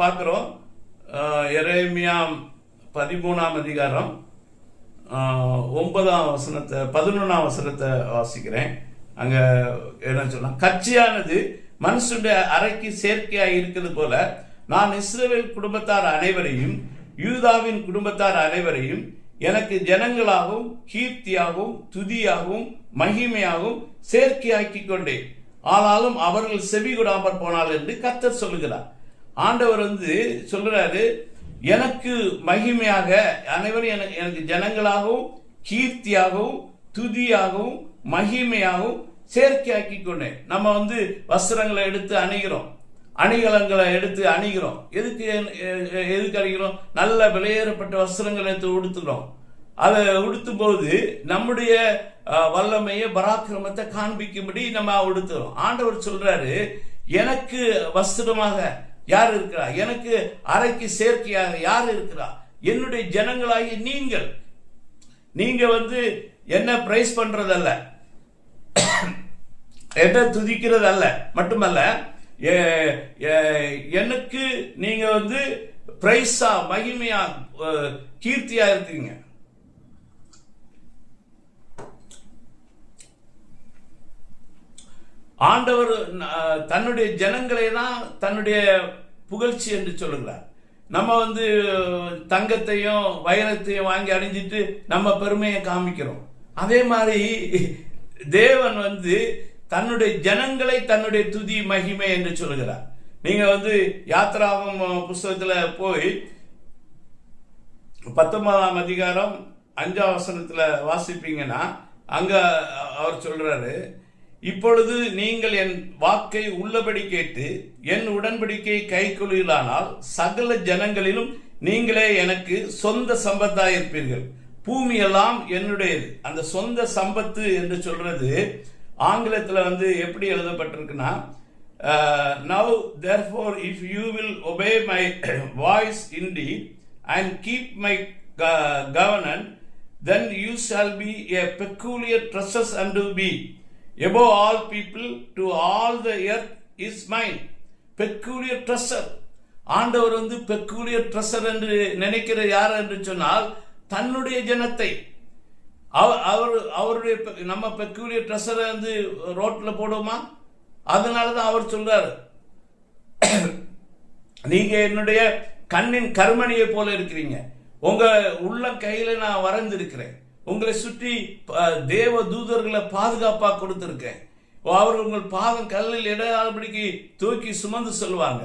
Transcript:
பார்க்குறோம். எரேமியா 13ஆம் அதிகாரம் 9ஆம் வசனத்தை 11ஆம் வசனத்தை வாசிக்கிறேன். அங்கே என்ன சொன்னா, கட்சியானது மனுஷனுடைய அறைக்கு செயற்கையாக இருக்கிறது போல நான் இஸ்ரவேல் குடும்பத்தார் அனைவரையும் யூதாவின் குடும்பத்தார் அனைவரையும் எனக்கு ஜனங்களாகவும் கீர்த்தியாகவும் துதியாகவும் மகிமையாகவும் செயற்கையாக்கி கொண்டேன். ஆனாலும் அவர்கள் செவி கொடாமற் போனால் என்று கர்த்தர் சொல்லுகிறார். ஆண்டவர் சொல்றாரு, எனக்கு மகிமையாக அனைவரும் எனக்கு ஜனங்களாகவும் கீர்த்தியாகவும் துதியாகவும் மகிமையாகவும் செயற்கையாக்கி கொண்டேன். நம்ம வஸ்திரங்களை எடுத்து அணிகிறோம், அணிகலன்களை எடுத்து அணிகிறோம். எதுக்கு அணிகிறோம்? நல்ல விலையேறப்பட்ட வஸ்திரங்களை எடுத்து உடுத்துகிறோம். அதை உடுத்தும் போது நம்முடைய வல்லமையை பராக்கிரமத்தை காண்பிக்கும்படி நம்ம உடுத்துறோம். ஆண்டவர் சொல்றாரு, எனக்கு வஸ்திரமாக யார் இருக்கிறா, எனக்கு அறைக்கு செயற்கையாக யார் இருக்கிறா? என்னுடைய ஜனங்களாகி நீங்கள். நீங்க என்ன பிரைஸ் பண்றதல்ல, என்ன துதிக்கிறதல்ல, மட்டுமல்ல எனக்கு நீங்க பிரைஸா மகிமையா கீர்த்தியா இருக்கீங்க. ஆண்டவர் தன்னுடைய ஜனங்களை தான் தன்னுடைய புகழ்ச்சி என்று சொல்லுகிறார். நம்ம தங்கத்தையும் வைரத்தையும் வாங்கி அணிஞ்சிட்டு நம்ம பெருமையை காமிக்கிறோம். அதே மாதிரி தேவன் தன்னுடைய ஜனங்களை தன்னுடைய துதி மகிமை என்று சொல்லுகிறார். நீங்க யாத்திராகம் புஸ்தகத்துல போய் 19ஆம் அதிகாரம் 5ஆம் வசனத்துல வாசிப்பீங்கன்னா அங்க அவர் சொல்றாரு, இப்பொழுது நீங்கள் என் வாக்கை உள்ளபடி கேட்டு என் உடன்படிக்கை கைக்கொள்ளானால் சகல ஜனங்களிலும் நீங்களே எனக்கு சொந்த சம்பத்தாயிருப்பீர்கள். பூமி எல்லாம் என்னுடையது. அந்த சொந்த சம்பத்து என்று சொல்றது ஆங்கிலத்தில் எப்படி எழுதப்பட்டிருக்குன்னா, now therefore if you will obey my voice indeed and keep my covenant, then you shall be a peculiar treasure unto me. Above all people, to all the earth is mine. Peculiar treasure. ஆண்டவர் peculiar treasure என்று நினைக்கிற யார் என்று சொன்னால் தன்னுடைய ஜனத்தை. அவருடைய நம்ம பெக்குலியர் ட்ரெஸ்ஸரை ரோட்ல போடுவோமா? அதனாலதான் அவர் சொல்றாரு, நீங்க என்னுடைய கண்ணின் கருமணியை போல இருக்கிறீங்க. உங்க உள்ள கையில நான் வரைந்திருக்கிறேன். உங்களை சுற்றி தேவ தூதர்களை பாதுகாப்பாக கொடுத்திருக்கேன். அவர்கள் உங்கள் பாதம் கல்லில் இடையாதபடிக்கு தூக்கி சுமந்து சொல்லுவாங்க.